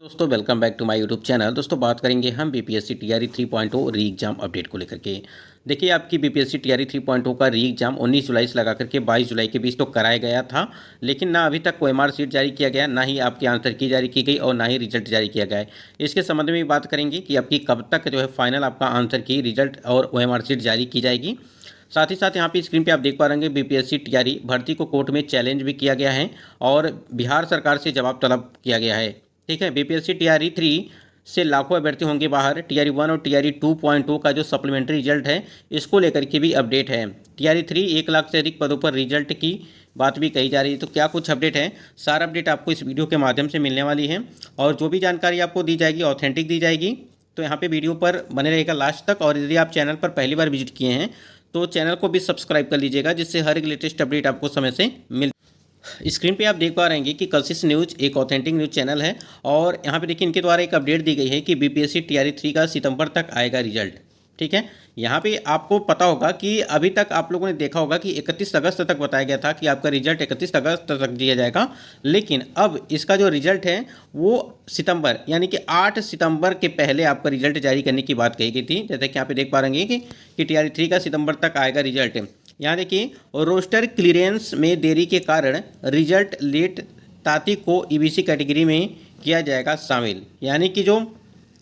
दोस्तों welcome back to my YouTube channel. दोस्तों बात करेंगे हम बीपीएससी टीआरई 3.0 री एग्जाम अपडेट को लेकर के। देखिए आपकी बीपीएससी टीआरई 3.0 का री एग्जाम 19 जुलाई से लगा करके 22 जुलाई के बीच तो कराया गया था, लेकिन ना अभी तक ओएमआर शीट जारी किया गया, ना ही आपकी आंसर की जारी की गई और ना ही रिजल्ट जारी किया गया है। इसके संबंध में भी बात करेंगे कि आपकी कब तक जो है फाइनल आपका आंसर की रिजल्ट और ओएमआर शीट जारी की जाएगी। साथ ही साथ यहाँ पे स्क्रीन पे आप देख पा रहे हैं बीपीएससी टीआरई भर्ती को कोर्ट में चैलेंज भी किया गया है और बिहार सरकार से जवाब तलब किया गया है। ठीक है, बीपीएससी टीआरई 3 से लाखों अभ्यर्थी होंगे बाहर। टीआरई 1 और टीआरई 2.2 का जो सप्लीमेंट्री रिजल्ट है इसको लेकर के भी अपडेट है। टीआरई 3 1 लाख से अधिक पदों पर रिजल्ट की बात भी कही जा रही है। तो क्या कुछ अपडेट है, सारा अपडेट आपको इस वीडियो के माध्यम से मिलने वाली है और जो भी जानकारी आपको दी जाएगी ऑथेंटिक दी जाएगी। तो यहाँ पे वीडियो पर बने रहेगा लास्ट तक, और यदि आप चैनल पर पहली बार विजिट किए हैं तो चैनल को भी सब्सक्राइब कर लीजिएगा, जिससे हर एक लेटेस्ट अपडेट आपको समय से मिल। स्क्रीन पे आप देख पा रहे हैं कि कशिश न्यूज़ एक ऑथेंटिक न्यूज़ चैनल है और यहाँ पे देखिए इनके द्वारा एक अपडेट दी गई है कि बीपीएससी टीआरई 3 का सितंबर तक आएगा रिजल्ट। ठीक है, यहाँ पे आपको पता होगा कि अभी तक आप लोगों ने देखा होगा कि 31 अगस्त तक बताया गया था कि आपका रिजल्ट 31 अगस्त तक दिया जाएगा, लेकिन अब इसका जो रिजल्ट है वो सितंबर यानी कि 8 सितंबर के पहले आपका रिजल्ट जारी करने की बात कही गई थी। जैसे कि यहाँ पे देख पा रहे हैं कि टीआरई 3 का सितंबर तक आएगा रिजल्ट। यहाँ देखिए रोस्टर क्लियरेंस में देरी के कारण रिजल्ट लेट ताती को ईबीसी कैटेगरी में किया जाएगा शामिल, यानी कि जो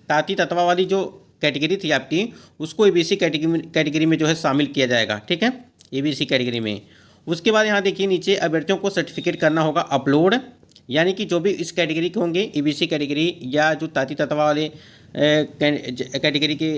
ताती तत्वा वाली जो कैटेगरी थी आपकी उसको ईबीसी कैटेगरी में जो है शामिल किया जाएगा। ठीक है, ईबीसी कैटेगरी में। उसके बाद यहाँ देखिए नीचे अभ्यर्थियों को सर्टिफिकेट करना होगा अपलोड, यानी कि जो भी इस कैटेगरी के होंगे ईबीसी कैटेगरी या जो ताती तत्वा वाले कैटेगरी के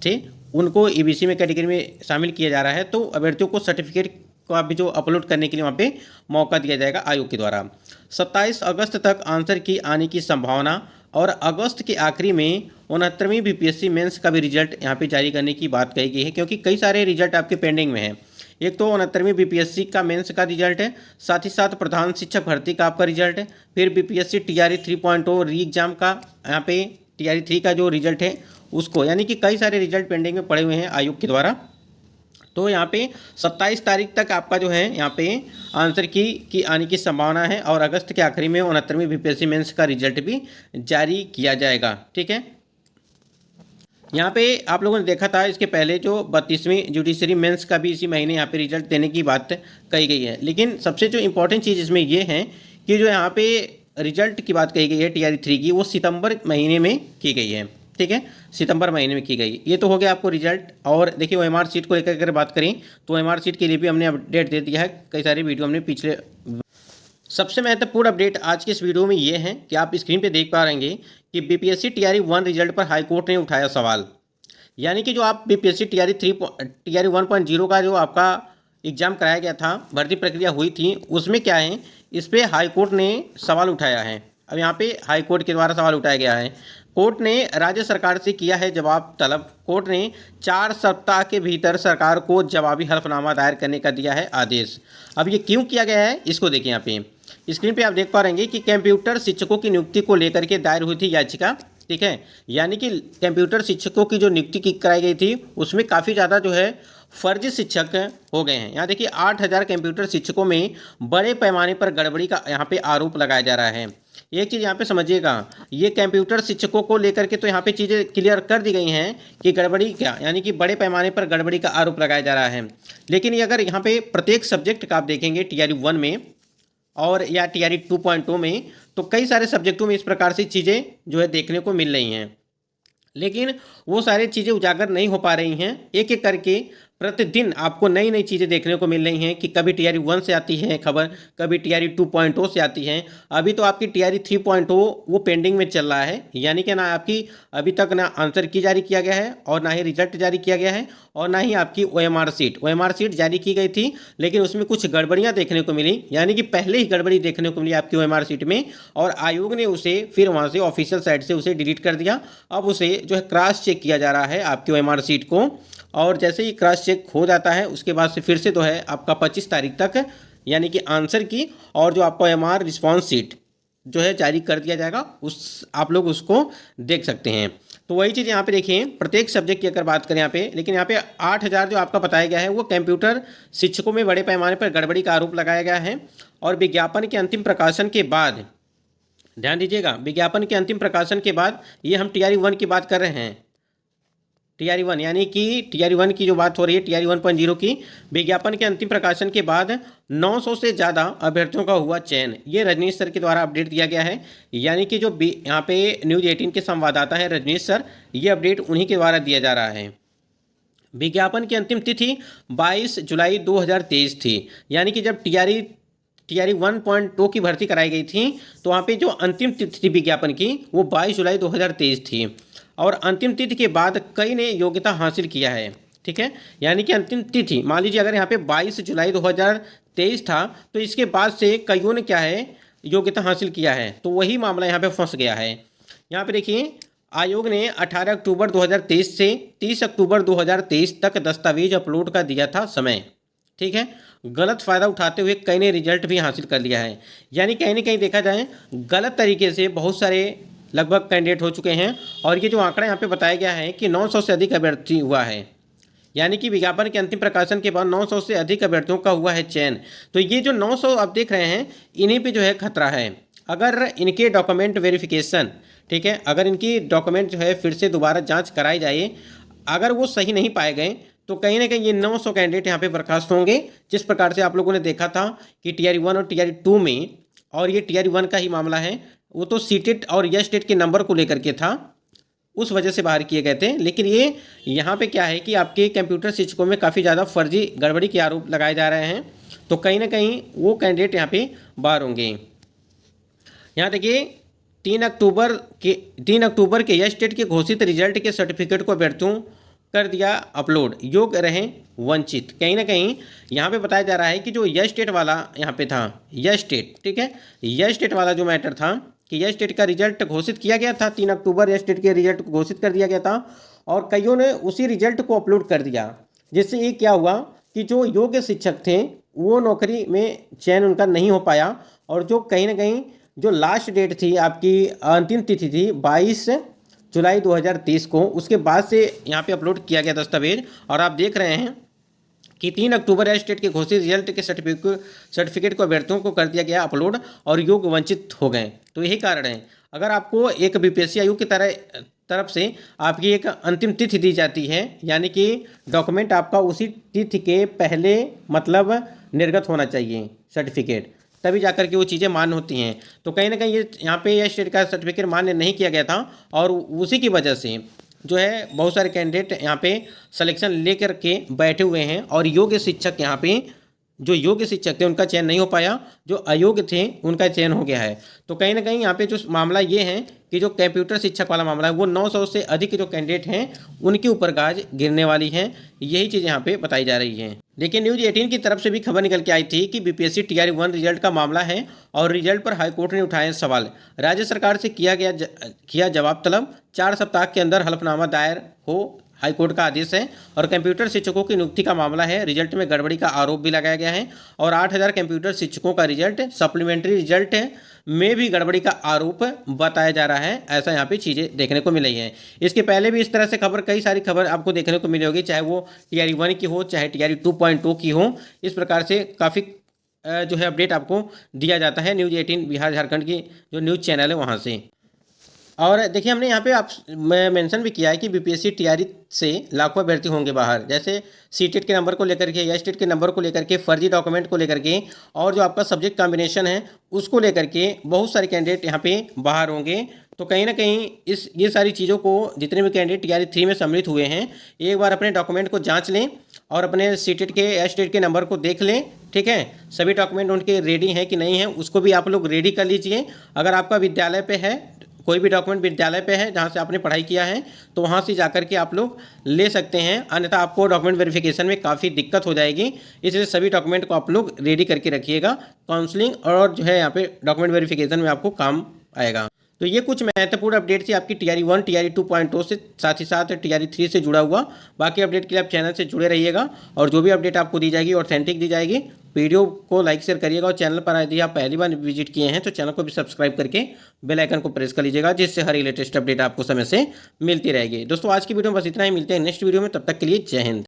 थे उनको ईबीसी में कैटेगरी में शामिल किया जा रहा है। तो अभ्यर्थियों को सर्टिफिकेट का भी जो अपलोड करने के लिए वहाँ पे मौका दिया जाएगा आयोग के द्वारा। 27 अगस्त तक आंसर की आने की संभावना और अगस्त के आखिरी में 69वीं बीपीएससी मेंस का भी रिजल्ट यहाँ पे जारी करने की बात कही गई है, क्योंकि कई सारे रिजल्ट आपके पेंडिंग में हैं। एक तो 69वीं बीपीएससी का मेंस का रिजल्ट है, साथ ही साथ प्रधान शिक्षक भर्ती का आपका रिजल्ट है, फिर बीपीएससी टीआरई 3.0 री एग्जाम का यहाँ पे टीआरई 3 का जो रिजल्ट है उसको, यानी कि कई सारे रिजल्ट पेंडिंग में पड़े हुए हैं आयोग के द्वारा। तो यहाँ पे 27 तारीख तक आपका जो है यहाँ पे आंसर की आने की संभावना है और अगस्त के आखिरी में 69वीं बीपीएससी मेंस का रिजल्ट भी जारी किया जाएगा। ठीक है, यहाँ पे आप लोगों ने देखा था इसके पहले जो 32वीं जुडिशरी मेंस का भी इसी महीने यहाँ पे रिजल्ट देने की बात कही गई है। लेकिन सबसे जो इम्पोर्टेंट चीज़ इसमें ये है कि जो यहाँ पे रिजल्ट की बात कही गई है टीआरई 3 की, वो सितंबर महीने में की गई है। ठीक है, सितंबर महीने में की गई। ये तो हो गया आपको रिजल्ट। और देखिए ओएमआर शीट को लेकर अगर बात करें तो ओएमआर शीट के लिए भी हमने अपडेट दे दिया है, कई सारी वीडियो हमने पिछले। सबसे महत्वपूर्ण अपडेट आज के इस वीडियो में ये है कि आप स्क्रीन पे देख पा रहे हैं कि बीपीएससी टीआरई 1 रिजल्ट पर हाईकोर्ट ने उठाया सवाल, यानी कि जो आप बीपीएससी टीआरई 1.0 का जो आपका एग्जाम कराया गया था, भर्ती प्रक्रिया हुई थी, उसमें क्या है इस पर हाईकोर्ट ने सवाल उठाया है। अब यहाँ पे हाईकोर्ट के द्वारा सवाल उठाया गया है। कोर्ट ने राज्य सरकार से किया है जवाब तलब। कोर्ट ने 4 सप्ताह के भीतर सरकार को जवाबी हल्फनामा दायर करने का दिया है आदेश। अब ये क्यों किया गया है इसको देखिए, यहाँ पे स्क्रीन पे आप देख पा रहे हैं कि कंप्यूटर शिक्षकों की नियुक्ति को लेकर के दायर हुई थी याचिका। ठीक है, यानी कि कंप्यूटर शिक्षकों की जो नियुक्ति कराई गई थी उसमें काफ़ी ज़्यादा जो है फर्जी शिक्षक हो गए हैं। यहाँ देखिए 8000 कंप्यूटर शिक्षकों में बड़े पैमाने पर गड़बड़ी का यहाँ पे आरोप लगाया जा रहा है। एक चीज़ यहाँ पे समझिएगा, ये कंप्यूटर शिक्षकों को लेकर के तो यहाँ पे चीज़ें क्लियर कर दी गई हैं कि गड़बड़ी क्या, यानी कि बड़े पैमाने पर गड़बड़ी का आरोप लगाया जा रहा है। लेकिन ये अगर यहाँ पे प्रत्येक सब्जेक्ट का आप देखेंगे टीआरई 1 में और या टीआरई 2.0 में, तो कई सारे सब्जेक्टों में इस प्रकार से चीज़ें जो है देखने को मिल रही हैं, लेकिन वो सारी चीज़ें उजागर नहीं हो पा रही हैं। एक एक करके प्रतिदिन आपको नई नई चीज़ें देखने को मिल रही हैं कि कभी टीआरई 1 से आती है खबर, कभी टीआरई 2.0 से आती है। अभी तो आपकी टीआरई 3.0 वो पेंडिंग में चल रहा है, यानी कि ना आपकी अभी तक ना आंसर की जारी किया गया है और ना ही रिजल्ट जारी किया गया है और ना ही आपकी ओएमआर शीट जारी की गई थी, लेकिन उसमें कुछ गड़बड़ियाँ देखने को मिली, यानी कि पहले ही गड़बड़ी देखने को मिली आपकी ओएमआर शीट में और आयोग ने उसे फिर वहाँ से ऑफिशियल साइट से उसे डिलीट कर दिया। अब उसे जो है क्रॉस चेक किया जा रहा है आपकी ओएमआर शीट को, और जैसे ही क्रॉस चेक हो जाता है उसके बाद से फिर से तो है आपका 25 तारीख तक यानी कि आंसर की और जो आपका ओएमआर रिस्पॉन्स शीट जो है जारी कर दिया जाएगा, उस आप लोग उसको देख सकते हैं। तो वही चीज़ यहाँ पे देखिए प्रत्येक सब्जेक्ट की अगर बात करें यहाँ पे, लेकिन यहाँ पे 8000 जो आपका बताया गया है वो कंप्यूटर शिक्षकों में बड़े पैमाने पर गड़बड़ी का आरोप लगाया गया है और विज्ञापन के अंतिम प्रकाशन के बाद ध्यान दीजिएगा, विज्ञापन के अंतिम प्रकाशन के बाद, ये हम टीआरई 1 की बात कर रहे हैं। टीआरई 1 यानी कि टीआरई 1 की जो बात हो रही है, टीआरई 1.0 की, विज्ञापन के अंतिम प्रकाशन के बाद 900 से ज़्यादा अभ्यर्थियों का हुआ चयन। ये रजनीश सर के द्वारा अपडेट दिया गया है, यानी कि जो यहाँ पे न्यूज़ 18 के संवाददाता हैं रजनीश सर, ये अपडेट उन्हीं के द्वारा दिया जा रहा है। विज्ञापन की अंतिम तिथि 22 जुलाई 2023 थी, यानी कि जब टीआरई 1.2 की भर्ती कराई गई थी तो वहाँ पे जो अंतिम तिथि थी विज्ञापन की वो 22 जुलाई 2023 थी, और अंतिम तिथि के बाद कई ने योग्यता हासिल किया है। ठीक है, यानी कि अंतिम तिथि मान लीजिए अगर यहाँ पे 22 जुलाई 2023 था तो इसके बाद से कईयों ने क्या है योग्यता हासिल किया है, तो वही मामला यहाँ पे फंस गया है। यहाँ पे देखिए, आयोग ने 18 अक्टूबर 2023 से 30 अक्टूबर 2023 तक दस्तावेज अपलोड का दिया था समय। ठीक है, गलत फ़ायदा उठाते हुए कई ने रिजल्ट भी हासिल कर लिया है, यानी कहीं ना कहीं देखा जाए गलत तरीके से बहुत सारे लगभग कैंडिडेट हो चुके हैं। और ये जो आंकड़ा यहाँ पे बताया गया है कि 900 से अधिक अभ्यर्थी हुआ है, यानी कि विज्ञापन के अंतिम प्रकाशन के बाद 900 से अधिक अभ्यर्थियों का हुआ है चयन। तो ये जो 900 आप देख रहे हैं, इन्हीं पे जो है खतरा है। अगर इनके डॉक्यूमेंट वेरिफिकेशन, ठीक है, अगर इनकी डॉक्यूमेंट जो है फिर से दोबारा जांच कराई जाए, अगर वो सही नहीं पाए गए तो कहीं ना कहीं ये 900 कैंडिडेट यहाँ पे बर्खास्त होंगे। जिस प्रकार से आप लोगों ने देखा था कि टीआरई 1 और टीआरई 2 में, और ये टीआरई 1 का ही मामला है, वो तो सीटेट और यस टेट के नंबर को लेकर के था, उस वजह से बाहर किए गए थे। लेकिन ये यहाँ पे क्या है कि आपके कंप्यूटर शिक्षकों में काफ़ी ज़्यादा फर्जी गड़बड़ी के आरोप लगाए जा रहे हैं, तो कहीं ना कहीं वो कैंडिडेट यहाँ पे बाहर होंगे। यहाँ देखिए, 3 अक्टूबर के यस टेट के घोषित रिजल्ट के सर्टिफिकेट को अभ्यर्थियों कर दिया अपलोड, योग्य रहे वंचित। कहीं ना कहीं यहाँ पे बताया जा रहा है कि जो यस टेट वाला यहाँ पे था, यस टेट, ठीक है, यस टेट वाला जो मैटर था कि यस टेट का रिजल्ट घोषित किया गया था 3 अक्टूबर, यस टेट के रिजल्ट को घोषित कर दिया गया था, और कईयों ने उसी रिजल्ट को अपलोड कर दिया, जिससे ये क्या हुआ कि जो योग्य शिक्षक थे वो नौकरी में चयन उनका नहीं हो पाया। और जो कहीं ना कहीं जो लास्ट डेट थी, आपकी अंतिम तिथि थी 22 जुलाई 2023 को, उसके बाद से यहाँ पे अपलोड किया गया दस्तावेज। और आप देख रहे हैं कि 3 अक्टूबर यस टेट के घोषित रिजल्ट के सर्टिफिकेट को अभ्यर्थियों को कर दिया गया अपलोड, और योग्य वंचित हो गए। तो यही कारण है, अगर आपको एक बीपीएससी आयोग की तरफ से आपकी एक अंतिम तिथि दी जाती है, यानी कि डॉक्यूमेंट आपका उसी तिथि के पहले मतलब निर्गत होना चाहिए सर्टिफिकेट, तभी जाकर के वो चीज़ें मान्य होती हैं। तो कहीं ना कहीं ये यहाँ पे यस टेट का सर्टिफिकेट मान्य नहीं किया गया था, और उसी की वजह से जो है बहुत सारे कैंडिडेट यहाँ पे सिलेक्शन लेकर के बैठे हुए हैं, और योग्य शिक्षक यहाँ पे जो योग्य शिक्षक थे उनका चयन नहीं हो पाया, जो अयोग्य थे उनका चयन हो गया है। तो कहीं ना कहीं यहाँ पे जो मामला ये है कि जो कंप्यूटर शिक्षक वाला मामला है वो 900 से अधिक जो कैंडिडेट हैं उनके ऊपर गाज गिरने वाली है, यही चीज़ यहाँ पे बताई जा रही है। लेकिन न्यूज़ 18 की तरफ से भी खबर निकल के आई थी कि बीपीएससी टीआरई 1 रिजल्ट का मामला है, और रिजल्ट पर हाईकोर्ट ने उठाए सवाल। राज्य सरकार से किया जवाब तलब, 4 सप्ताह के अंदर हलफनामा दायर हो, हाईकोर्ट का आदेश है। और कंप्यूटर शिक्षकों की नियुक्ति का मामला है, रिजल्ट में गड़बड़ी का आरोप भी लगाया गया है, और 8000 कंप्यूटर शिक्षकों का रिजल्ट सप्लीमेंट्री रिजल्ट में भी गड़बड़ी का आरोप बताया जा रहा है। ऐसा यहाँ पे चीज़ें देखने को मिली हैं। इसके पहले भी इस तरह से खबर, कई सारी खबर आपको देखने को मिली होगी, चाहे वो टीआरई 1 की हो, चाहे टीआरई 2.2 की हो। इस प्रकार से काफ़ी जो है अपडेट आपको दिया जाता है न्यूज़ 18 बिहार झारखंड की जो न्यूज़ चैनल है वहाँ से। और देखिए, हमने यहाँ पे आप मेंशन भी किया है कि बीपीएससी टीआरई से लाखों अभ्यर्थी होंगे बाहर, जैसे सीटेट के नंबर को लेकर के, यस टेट के नंबर को लेकर के, फर्जी डॉक्यूमेंट को लेकर के, और जो आपका सब्जेक्ट कॉम्बिनेशन है उसको लेकर के बहुत सारे कैंडिडेट यहाँ पे बाहर होंगे। तो कहीं ना कहीं ये सारी चीज़ों को जितने भी कैंडिडेट टीआरई 3 में सम्मिलित हुए हैं, एक बार अपने डॉक्यूमेंट को जाँच लें और अपने सीटेट के, यस टेट के नंबर को देख लें। ठीक है, सभी डॉक्यूमेंट उनके रेडी हैं कि नहीं है, उसको भी आप लोग रेडी कर लीजिए। अगर आपका विद्यालय पे है, कोई भी डॉक्यूमेंट विद्यालय पे है जहाँ से आपने पढ़ाई किया है, तो वहाँ से जाकर के आप लोग ले सकते हैं, अन्यथा आपको डॉक्यूमेंट वेरिफिकेशन में काफ़ी दिक्कत हो जाएगी। इसलिए सभी डॉक्यूमेंट को आप लोग रेडी करके रखिएगा, काउंसलिंग और जो है यहाँ पे डॉक्यूमेंट वेरिफिकेशन में आपको काम आएगा। तो ये कुछ महत्वपूर्ण अपडेट थी आपकी टीआरई 1, टीआरई 2.0 से, साथ ही साथ टीआरई 3 से जुड़ा हुआ। बाकी अपडेट के लिए आप चैनल से जुड़े रहिएगा, और जो भी अपडेट आपको दी जाएगी ऑथेंटिक दी जाएगी। वीडियो को लाइक शेयर करिएगा, और चैनल पर यदि आप पहली बार विजिट किए हैं तो चैनल को भी सब्सक्राइब करके बेल आइकन को प्रेस कर लीजिएगा, जिससे हर लेटेस्ट अपडेट आपको समय से मिलती रहेगी। दोस्तों, आज की वीडियो में बस इतना ही, मिलते हैं नेक्स्ट वीडियो में, तब तक के लिए जय हिंद।